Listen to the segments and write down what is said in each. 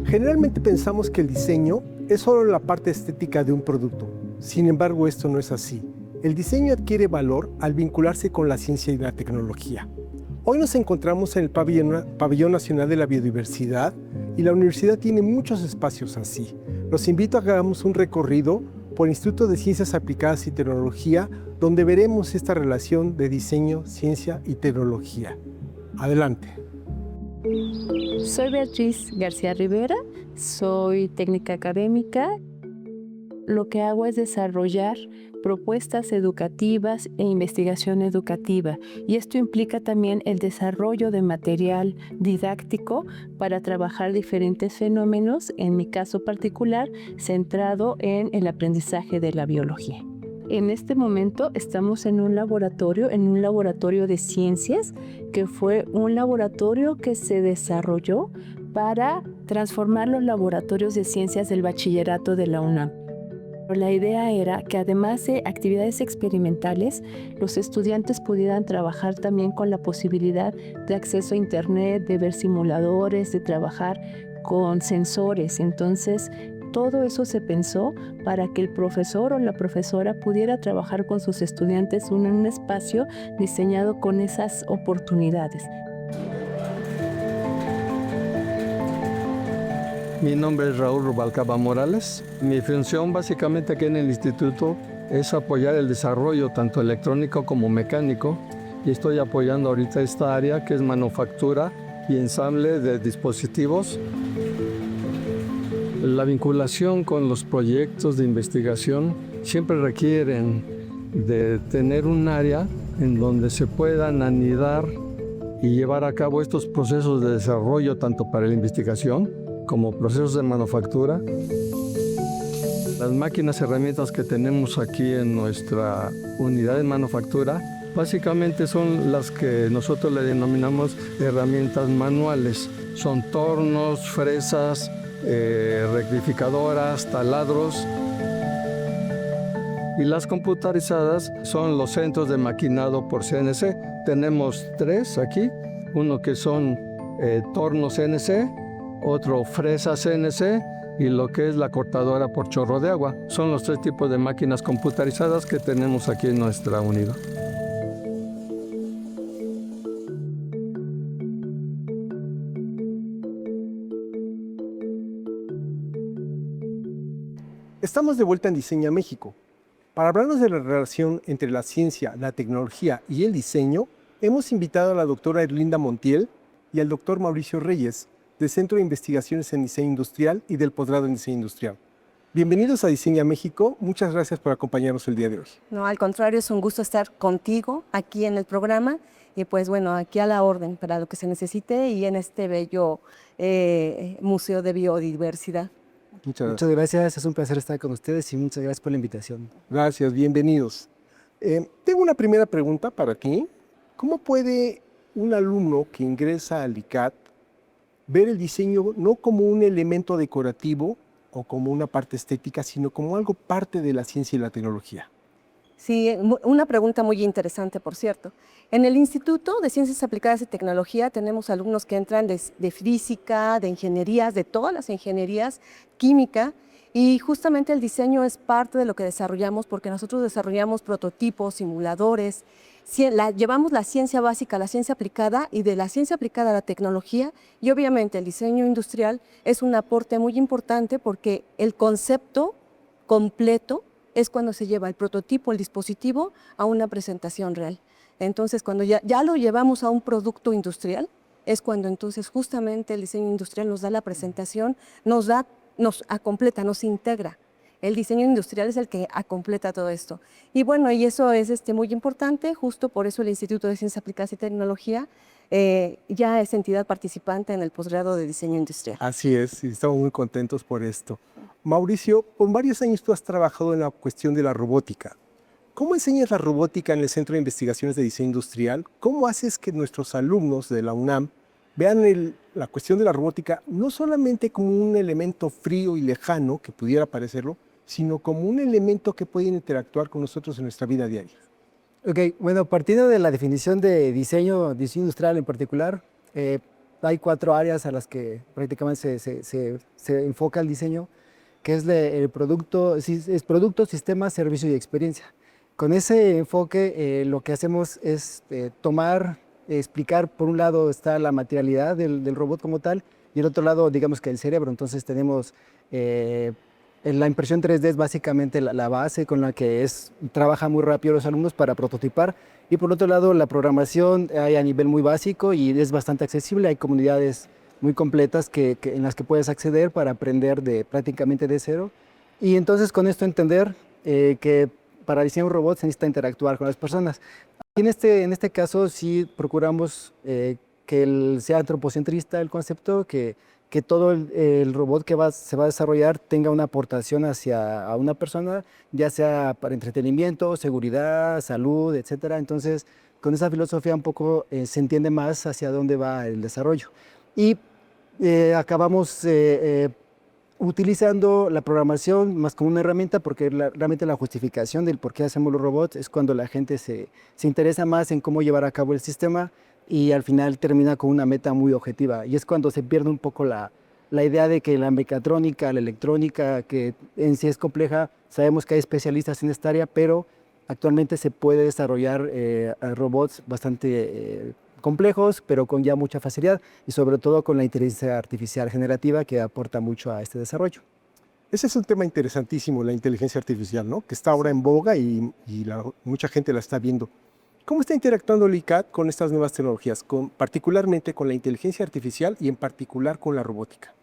Generalmente pensamos que el diseño es solo la parte estética de un producto. Sin embargo, esto no es así. El diseño adquiere valor al vincularse con la ciencia y la tecnología. Hoy nos encontramos en el Pabellón Nacional de la Biodiversidad y la universidad tiene muchos espacios así. Los invito a que hagamos un recorrido por el Instituto de Ciencias Aplicadas y Tecnología, donde veremos esta relación de diseño, ciencia y tecnología. Adelante. Soy Beatriz García Rivera, soy técnica académica. Lo que hago es desarrollar propuestas educativas e investigación educativa, y esto implica también el desarrollo de material didáctico para trabajar diferentes fenómenos, en mi caso particular, centrado en el aprendizaje de la biología. En este momento estamos en un laboratorio de ciencias, que fue un laboratorio que se desarrolló para transformar los laboratorios de ciencias del bachillerato de la UNAM. La idea era que además de actividades experimentales, los estudiantes pudieran trabajar también con la posibilidad de acceso a internet, de ver simuladores, de trabajar con sensores. Entonces, todo eso se pensó para que el profesor o la profesora pudiera trabajar con sus estudiantes en un espacio diseñado con esas oportunidades. Mi nombre es Raúl Rubalcaba Morales. Mi función básicamente aquí en el instituto es apoyar el desarrollo tanto electrónico como mecánico, y estoy apoyando ahorita esta área que es manufactura y ensamble de dispositivos. La vinculación con los proyectos de investigación siempre requieren de tener un área en donde se puedan anidar y llevar a cabo estos procesos de desarrollo tanto para la investigación como procesos de manufactura. Las máquinas, herramientas que tenemos aquí en nuestra unidad de manufactura básicamente son las que nosotros le denominamos herramientas manuales. Son tornos, fresas, rectificadoras, taladros. Y las computarizadas son los centros de maquinado por CNC. Tenemos 3 aquí, uno que son tornos CNC, otro fresa CNC y lo que es la cortadora por chorro de agua. Son los 3 tipos de máquinas computarizadas que tenemos aquí en nuestra unidad. Estamos de vuelta en Diseña México. Para hablarnos de la relación entre la ciencia, la tecnología y el diseño, hemos invitado a la doctora Erlinda Montiel y al doctor Mauricio Reyes, del Centro de Investigaciones en Diseño Industrial y del Posgrado en Diseño Industrial. Bienvenidos a Diseña México. Muchas gracias por acompañarnos el día de hoy. No, al contrario, es un gusto estar contigo aquí en el programa y pues bueno, aquí a la orden para lo que se necesite y en este bello Museo de Biodiversidad. Muchas gracias, es un placer estar con ustedes y muchas gracias por la invitación. Gracias, bienvenidos. Tengo una primera pregunta para ti. ¿Cómo puede un alumno que ingresa al ICAT ver el diseño no como un elemento decorativo o como una parte estética, sino como algo parte de la ciencia y la tecnología? Sí, una pregunta muy interesante, por cierto. En el Instituto de Ciencias Aplicadas y Tecnología tenemos alumnos que entran de física, de ingenierías, de todas las ingenierías, química, y justamente el diseño es parte de lo que desarrollamos porque nosotros desarrollamos prototipos, simuladores, llevamos la ciencia básica, la ciencia aplicada y de la ciencia aplicada a la tecnología, y obviamente el diseño industrial es un aporte muy importante porque el concepto completo es cuando se lleva el prototipo, el dispositivo, a una presentación real. Entonces, cuando ya lo llevamos a un producto industrial, es cuando entonces justamente el diseño industrial nos da la presentación, nos completa, nos integra El diseño industrial es el que completa todo esto. Y bueno, y eso es muy importante, justo por eso el Instituto de Ciencias Aplicadas y Tecnología ya es entidad participante en el posgrado de diseño industrial. Así es, y estamos muy contentos por esto. Mauricio, por varios años tú has trabajado en la cuestión de la robótica. ¿Cómo enseñas la robótica en el Centro de Investigaciones de Diseño Industrial? ¿Cómo haces que nuestros alumnos de la UNAM vean la cuestión de la robótica no solamente como un elemento frío y lejano, que pudiera parecerlo, sino como un elemento que puede interactuar con nosotros en nuestra vida diaria? Ok, bueno, partiendo de la definición de diseño industrial en particular, hay 4 áreas a las que prácticamente se enfoca el diseño, que es el producto, es producto, sistema, servicio y experiencia. Con ese enfoque lo que hacemos es explicar, por un lado está la materialidad del robot como tal, y el otro lado digamos que el cerebro. Entonces tenemos la impresión 3D es básicamente la base con la que trabajan muy rápido los alumnos para prototipar, y por otro lado la programación hay a nivel muy básico y es bastante accesible. Hay comunidades muy completas en las que puedes acceder para aprender prácticamente de cero, y entonces con esto entender que para diseñar un robot se necesita interactuar con las personas. En este caso sí procuramos que sea antropocentrista el concepto, que todo el robot que se va a desarrollar tenga una aportación a una persona, ya sea para entretenimiento, seguridad, salud, etc. Entonces, con esa filosofía un poco se entiende más hacia dónde va el desarrollo. Y acabamos utilizando la programación más como una herramienta, porque realmente la justificación del por qué hacemos los robots es cuando la gente se interesa más en cómo llevar a cabo el sistema, y al final termina con una meta muy objetiva. Y es cuando se pierde un poco la idea de que la mecatrónica, la electrónica, que en sí es compleja, sabemos que hay especialistas en esta área, pero actualmente se puede desarrollar robots bastante complejos, pero con ya mucha facilidad, y sobre todo con la inteligencia artificial generativa, que aporta mucho a este desarrollo. Ese es un tema interesantísimo, la inteligencia artificial, ¿no? Que está ahora en boga y mucha gente la está viendo. ¿Cómo está interactuando el ICAT con estas nuevas tecnologías, particularmente con la inteligencia artificial y en particular con la robótica?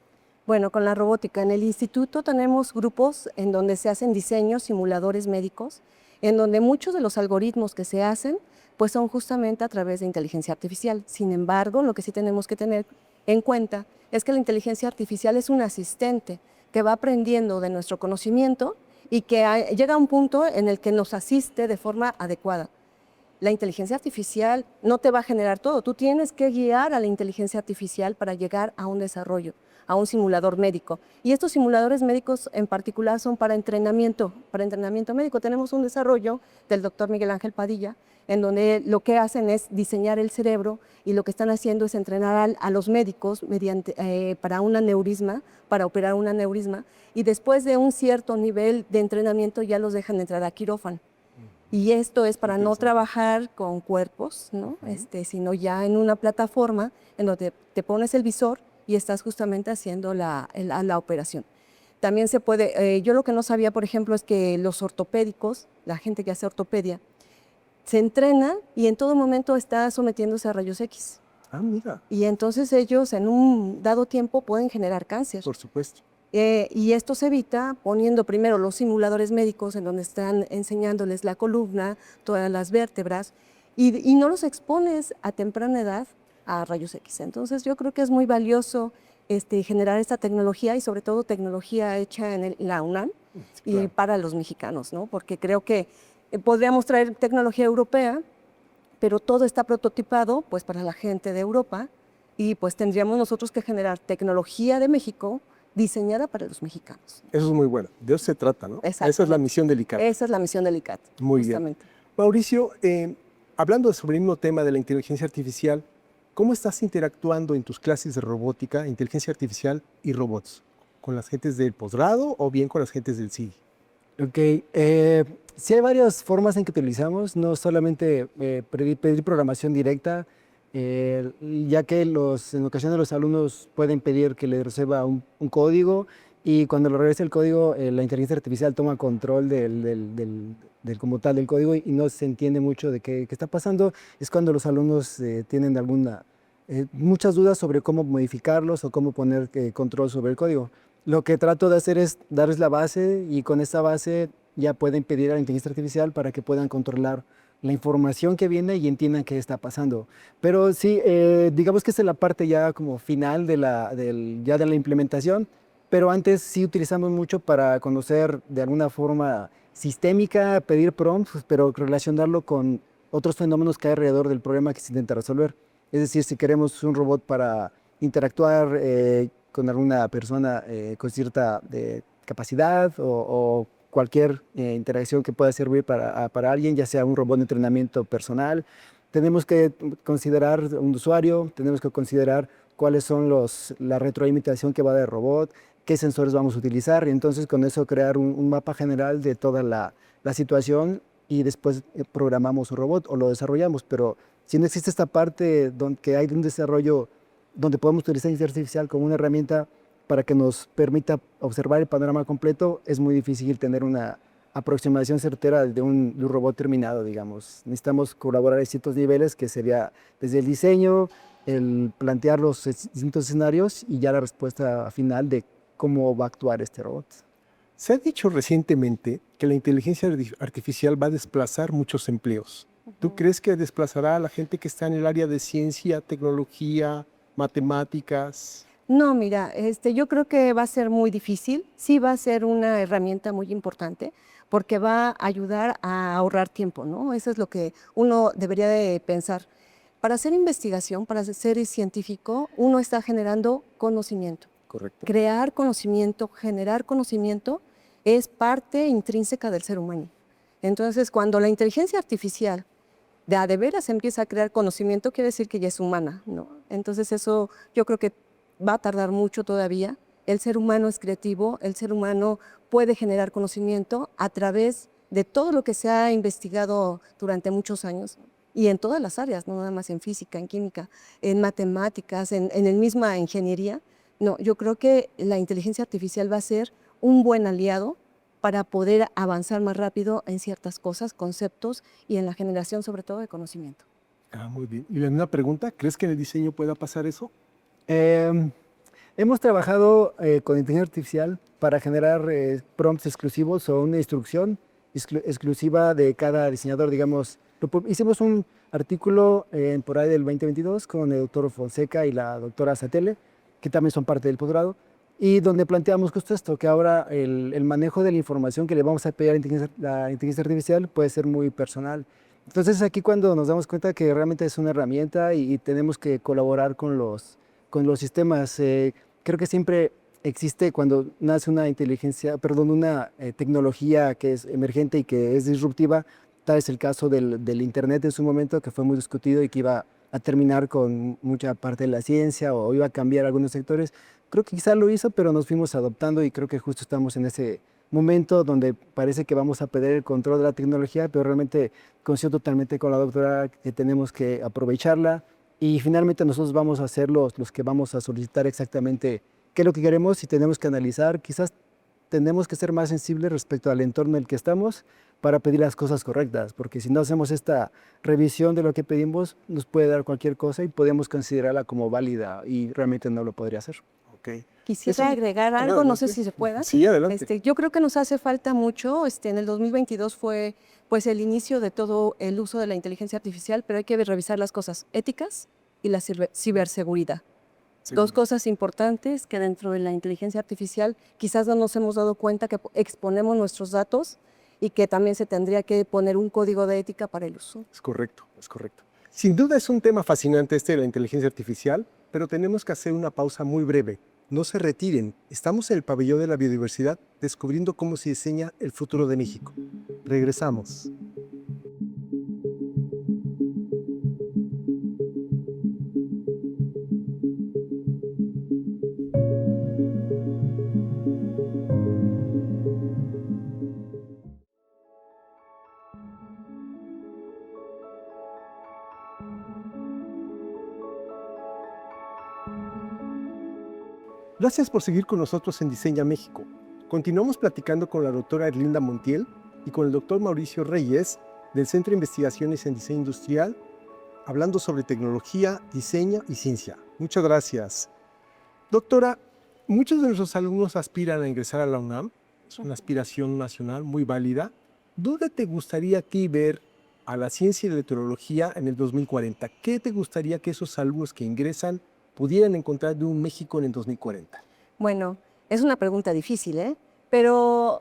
Bueno, con la robótica, en el instituto tenemos grupos en donde se hacen diseños, simuladores médicos, en donde muchos de los algoritmos que se hacen pues son justamente a través de inteligencia artificial. Sin embargo, lo que sí tenemos que tener en cuenta es que la inteligencia artificial es un asistente que va aprendiendo de nuestro conocimiento y que llega a un punto en el que nos asiste de forma adecuada. La inteligencia artificial no te va a generar todo, tú tienes que guiar a la inteligencia artificial para llegar a un desarrollo, a un simulador médico. Y estos simuladores médicos en particular son para entrenamiento médico. Tenemos un desarrollo del doctor Miguel Ángel Padilla, en donde lo que hacen es diseñar el cerebro, y lo que están haciendo es entrenar a los médicos para un aneurisma, para operar un aneurisma, y después de un cierto nivel de entrenamiento ya los dejan entrar a quirófano. Y esto es para no trabajar con cuerpos, ¿no? Sino ya en una plataforma en donde te pones el visor y estás justamente haciendo la operación. También se puede, yo lo que no sabía, por ejemplo, es que los ortopédicos, la gente que hace ortopedia, se entrena y en todo momento está sometiéndose a rayos X. Ah, mira. Y entonces ellos en un dado tiempo pueden generar cáncer. Por supuesto. Y esto se evita poniendo primero los simuladores médicos en donde están enseñándoles la columna, todas las vértebras, y no los expones a temprana edad a rayos X. Entonces yo creo que es muy valioso generar esta tecnología, y sobre todo tecnología hecha en la UNAM, sí, claro, y para los mexicanos, ¿no? Porque creo que podríamos traer tecnología europea, pero todo está prototipado pues para la gente de Europa, y pues tendríamos nosotros que generar tecnología de México diseñada para los mexicanos. Eso es muy bueno. De eso se trata, ¿no? Esa es la misión del ICAT. Esa es la misión del ICAT. Muy justamente. bien. Mauricio, hablando sobre el mismo tema de la inteligencia artificial, ¿cómo estás interactuando en tus clases de robótica, inteligencia artificial y robots? ¿Con las gentes del posgrado o bien con las gentes del CIDI? Ok, sí hay varias formas en que utilizamos, no solamente pedir programación directa, ya que en ocasiones los alumnos pueden pedir que les reciba un código, y cuando lo regrese el código, la inteligencia artificial toma control como tal del código, y no se entiende mucho de qué está pasando. Es cuando los alumnos tienen muchas dudas sobre cómo modificarlos o cómo poner control sobre el código. Lo que trato de hacer es darles la base y con esa base ya pueden pedir a la inteligencia artificial para que puedan controlar la información que viene y entiendan qué está pasando. Pero sí, digamos que esta es la parte ya como final ya de la implementación, pero antes sí utilizamos mucho para conocer de alguna forma sistémica, pedir prompts, pues, pero relacionarlo con otros fenómenos que hay alrededor del problema que se intenta resolver. Es decir, si queremos un robot para interactuar con alguna persona con cierta capacidad o cualquier interacción que pueda servir para alguien, ya sea un robot de entrenamiento personal, tenemos que considerar un usuario, tenemos que considerar cuáles son la retroalimentación que va del robot, qué sensores vamos a utilizar, y entonces con eso crear un mapa general de toda la situación y después programamos un robot o lo desarrollamos. Pero si no existe esta parte que hay de un desarrollo donde podemos utilizar inteligencia artificial como una herramienta para que nos permita observar el panorama completo, es muy difícil tener una aproximación certera de un robot terminado, digamos. Necesitamos colaborar en ciertos niveles, que sería desde el diseño, el plantear los distintos escenarios y ya la respuesta final de cómo va a actuar este robot. Se ha dicho recientemente que la inteligencia artificial va a desplazar muchos empleos. ¿Tú crees que desplazará a la gente que está en el área de ciencia, tecnología, matemáticas? No, mira, yo creo que va a ser muy difícil. Sí va a ser una herramienta muy importante porque va a ayudar a ahorrar tiempo, ¿no? Eso es lo que uno debería de pensar. Para hacer investigación, para ser científico, uno está generando conocimiento. Correcto. Crear conocimiento, generar conocimiento es parte intrínseca del ser humano. Entonces, cuando la inteligencia artificial de veras empieza a crear conocimiento, quiere decir que ya es humana, ¿no? Entonces, eso yo creo que va a tardar mucho todavía. El ser humano es creativo, el ser humano puede generar conocimiento a través de todo lo que se ha investigado durante muchos años y en todas las áreas, no nada más en física, en química, en matemáticas, en la misma ingeniería. No, yo creo que la inteligencia artificial va a ser un buen aliado para poder avanzar más rápido en ciertas cosas, conceptos y en la generación sobre todo de conocimiento. Muy bien. Y una pregunta, ¿crees que en el diseño pueda pasar eso? Hemos trabajado con inteligencia artificial para generar prompts exclusivos o una instrucción exclusiva de cada diseñador. Digamos, hicimos un artículo por ahí del 2022 con el doctor Fonseca y la doctora Satele, que también son parte del posgrado, y donde planteamos justo esto, que ahora el manejo de la información que le vamos a pedir a la inteligencia artificial puede ser muy personal. Entonces aquí cuando nos damos cuenta que realmente es una herramienta y tenemos que colaborar con los sistemas. Creo que siempre existe cuando nace una una tecnología que es emergente y que es disruptiva. Tal es el caso del Internet en su momento, que fue muy discutido y que iba a terminar con mucha parte de la ciencia o iba a cambiar algunos sectores. Creo que quizá lo hizo, pero nos fuimos adoptando y creo que justo estamos en ese momento donde parece que vamos a perder el control de la tecnología, pero realmente coincido totalmente con la doctora que tenemos que aprovecharla. Y finalmente nosotros vamos a ser los que vamos a solicitar exactamente qué es lo que queremos y tenemos que analizar. Quizás tenemos que ser más sensibles respecto al entorno en el que estamos para pedir las cosas correctas, porque si no hacemos esta revisión de lo que pedimos, nos puede dar cualquier cosa y podemos considerarla como válida y realmente no lo podría hacer. Okay. Quisiera agregar algo, no sé si se pueda. Sí, adelante. Yo creo que nos hace falta mucho. En el 2022 fue pues el inicio de todo el uso de la inteligencia artificial, pero hay que revisar las cosas éticas y la ciberseguridad. Dos cosas importantes que dentro de la inteligencia artificial quizás no nos hemos dado cuenta que exponemos nuestros datos y que también se tendría que poner un código de ética para el uso. Es correcto, es correcto. Sin duda es un tema fascinante de la inteligencia artificial, pero tenemos que hacer una pausa muy breve. No se retiren, estamos en el pabellón de la biodiversidad descubriendo cómo se diseña el futuro de México. Regresamos. Gracias por seguir con nosotros en Diseña México. Continuamos platicando con la doctora Erlinda Montiel y con el doctor Mauricio Reyes del Centro de Investigaciones en Diseño Industrial, hablando sobre tecnología, diseño y ciencia. Muchas gracias. Doctora, Muchos de nuestros alumnos aspiran a ingresar a la UNAM. Es una aspiración nacional muy válida. ¿Dónde te gustaría aquí ver a la ciencia y la tecnología en el 2040? ¿Qué te gustaría que esos alumnos que ingresan pudieran encontrar de un México en el 2040? Bueno, es una pregunta difícil, ¿eh? Pero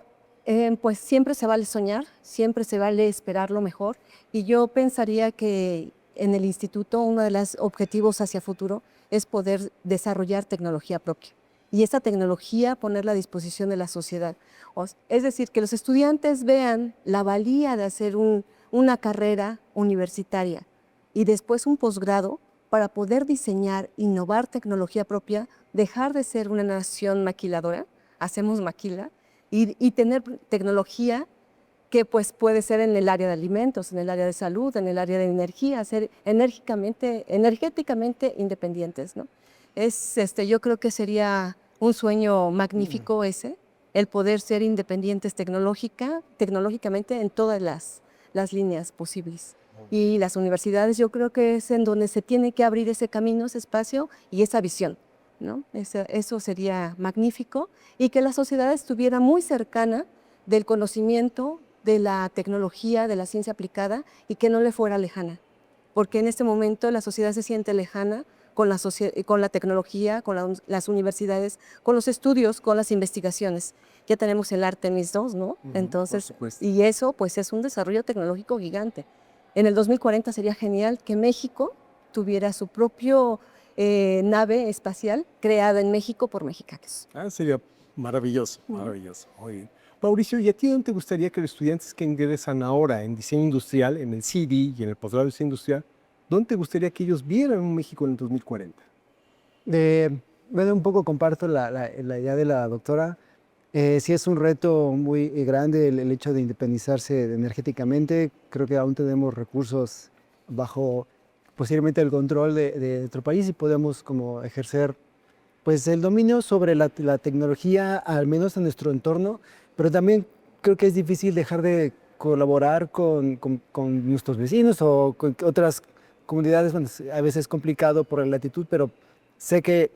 pues siempre se vale soñar, siempre se vale esperar lo mejor. Y yo pensaría que en el instituto uno de los objetivos hacia futuro es poder desarrollar tecnología propia. Y esa tecnología ponerla a disposición de la sociedad. Es decir, que los estudiantes vean la valía de hacer una carrera universitaria y después un posgrado para poder diseñar, innovar tecnología propia, dejar de ser una nación maquiladora, hacemos maquila, y tener tecnología que pues puede ser en el área de alimentos, en el área de salud, en el área de energía, ser energéticamente independientes, ¿no? Yo creo que sería un sueño magnífico ese, el poder ser independientes tecnológicamente en todas las líneas posibles. Y las universidades yo creo que es en donde se tiene que abrir ese camino, ese espacio y esa visión, ¿no? Eso sería magnífico, y que la sociedad estuviera muy cercana del conocimiento, de la tecnología, de la ciencia aplicada, y que no le fuera lejana. Porque en este momento la sociedad se siente lejana con la tecnología, con las universidades, con los estudios, con las investigaciones. Ya tenemos el Artemis II, ¿no? Entonces, y eso pues es un desarrollo tecnológico gigante. En el 2040 sería genial que México tuviera su propio nave espacial creada en México por mexicanos. Sería maravilloso, maravilloso. Muy bien. Mauricio, ¿y a ti dónde te gustaría que los estudiantes que ingresan ahora en diseño industrial, en el CD y en el posgrado de diseño industrial, dónde te gustaría que ellos vieran un México en el 2040? Bueno, un poco comparto la idea de la doctora. Sí es un reto muy grande el hecho de independizarse energéticamente. Creo que aún tenemos recursos bajo posiblemente el control de nuestro país y podemos como ejercer pues el dominio sobre la tecnología, al menos en nuestro entorno, pero también creo que es difícil dejar de colaborar con nuestros vecinos o con otras comunidades. Bueno, a veces es complicado por la latitud, pero sé que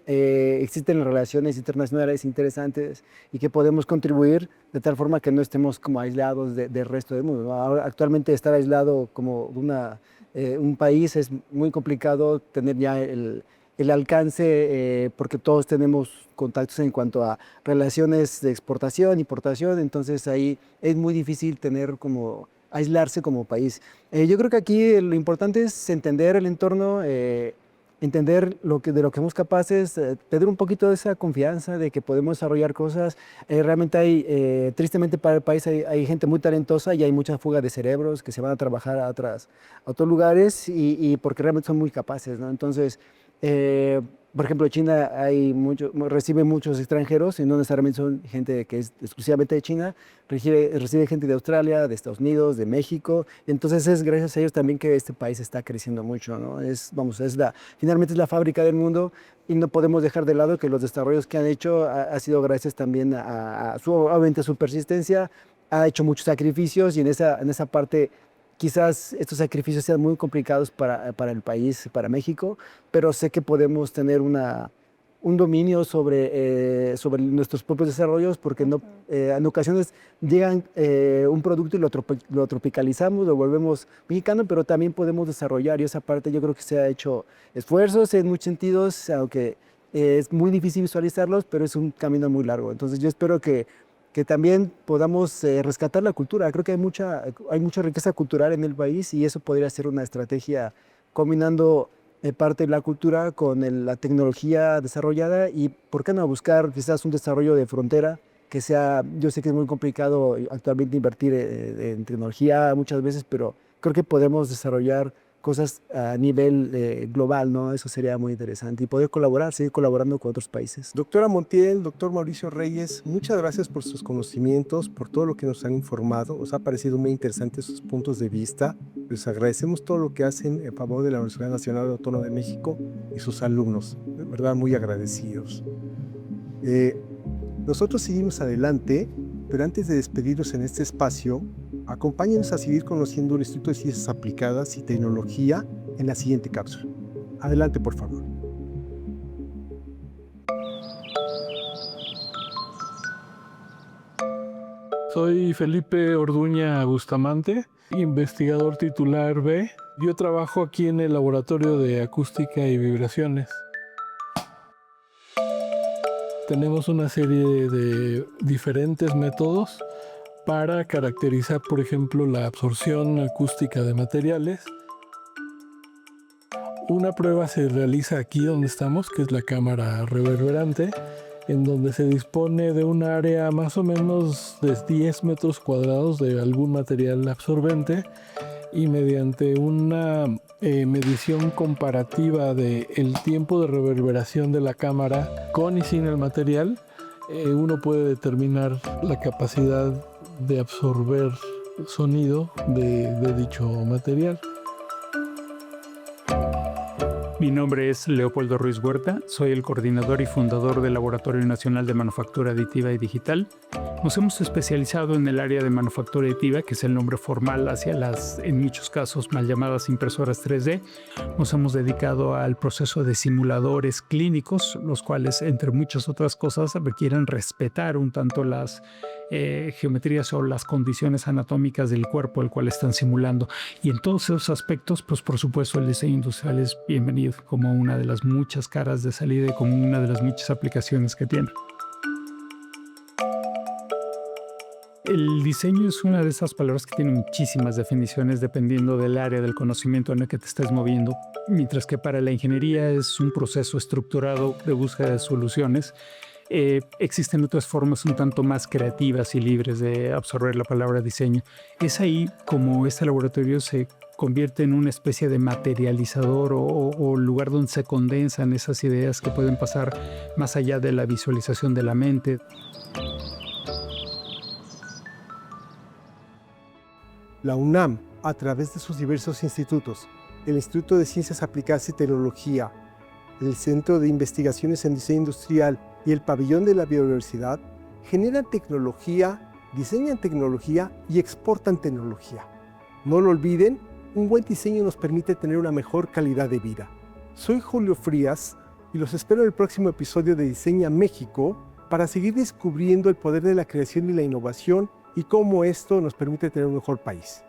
existen relaciones internacionales interesantes y que podemos contribuir de tal forma que no estemos como aislados del resto del mundo. Ahora, actualmente estar aislado como un país es muy complicado, tener ya el alcance, porque todos tenemos contactos en cuanto a relaciones de exportación, importación, entonces ahí es muy difícil tener como aislarse como país. Yo creo que aquí lo importante es entender el entorno, entender de lo que somos capaces, tener un poquito de esa confianza de que podemos desarrollar cosas. Realmente tristemente para el país hay gente muy talentosa y hay mucha fuga de cerebros que se van a trabajar a otros lugares y porque realmente son muy capaces, ¿no? Entonces, por ejemplo, China recibe muchos extranjeros y no necesariamente son gente que es exclusivamente de China, recibe gente de Australia, de Estados Unidos, de México. Entonces es gracias a ellos también que este país está creciendo mucho, ¿no? Finalmente es la fábrica del mundo y no podemos dejar de lado que los desarrollos que han hecho ha sido gracias también obviamente a su persistencia, ha hecho muchos sacrificios y en esa parte quizás estos sacrificios sean muy complicados para el país, para México, pero sé que podemos tener un dominio sobre nuestros propios desarrollos porque en ocasiones llegan un producto y lo tropicalizamos, lo volvemos mexicano, pero también podemos desarrollar y esa parte yo creo que se ha hecho esfuerzos en muchos sentidos, aunque es muy difícil visualizarlos, pero es un camino muy largo. Entonces yo espero que también podamos rescatar la cultura. Creo que hay mucha riqueza cultural en el país y eso podría ser una estrategia combinando parte de la cultura con la tecnología desarrollada y, ¿por qué no buscar quizás un desarrollo de frontera que sea? Yo sé que es muy complicado actualmente invertir en tecnología muchas veces, pero creo que podemos desarrollar cosas a nivel global, ¿no? Eso sería muy interesante y poder seguir colaborando con otros países. Doctora Montiel, doctor Mauricio Reyes, muchas gracias por sus conocimientos, por todo lo que nos han informado. Nos ha parecido muy interesante sus puntos de vista. Les agradecemos todo lo que hacen en favor de la Universidad Nacional Autónoma de México y sus alumnos. De verdad, muy agradecidos. Nosotros seguimos adelante, pero antes de despedirnos en este espacio, acompáñenos a seguir conociendo el Instituto de Ciencias Aplicadas y Tecnología en la siguiente cápsula. Adelante, por favor. Soy Felipe Orduña Bustamante, investigador titular B. Yo trabajo aquí en el Laboratorio de Acústica y Vibraciones. Tenemos una serie de diferentes métodos para caracterizar, por ejemplo, la absorción acústica de materiales. Una prueba se realiza aquí donde estamos, que es la cámara reverberante, en donde se dispone de un área más o menos de 10 metros cuadrados de algún material absorbente, y mediante una medición comparativa del tiempo de reverberación de la cámara con y sin el material, uno puede determinar la capacidad de absorber sonido de dicho material. Mi nombre es Leopoldo Ruiz Huerta, soy el coordinador y fundador del Laboratorio Nacional de Manufactura Aditiva y Digital. Nos hemos especializado en el área de manufactura aditiva, que es el nombre formal hacia las, en muchos casos, mal llamadas impresoras 3D. Nos hemos dedicado al proceso de simuladores clínicos, los cuales, entre muchas otras cosas, requieren respetar un tanto las geometrías o las condiciones anatómicas del cuerpo el cual están simulando. Y en todos esos aspectos, pues por supuesto el diseño industrial es bienvenido como una de las muchas caras de salida y como una de las muchas aplicaciones que tiene. El diseño es una de esas palabras que tiene muchísimas definiciones dependiendo del área del conocimiento en el que te estés moviendo, mientras que para la ingeniería es un proceso estructurado de búsqueda de soluciones. Existen otras formas un tanto más creativas y libres de absorber la palabra diseño. Es ahí como este laboratorio se convierte en una especie de materializador o lugar donde se condensan esas ideas que pueden pasar más allá de la visualización de la mente. La UNAM, a través de sus diversos institutos, el Instituto de Ciencias Aplicadas y Tecnología, el Centro de Investigaciones en Diseño Industrial y el Pabellón de la Biodiversidad, generan tecnología, diseñan tecnología y exportan tecnología. No lo olviden, un buen diseño nos permite tener una mejor calidad de vida. Soy Julio Frías y los espero en el próximo episodio de Diseña México para seguir descubriendo el poder de la creación y la innovación y cómo esto nos permite tener un mejor país.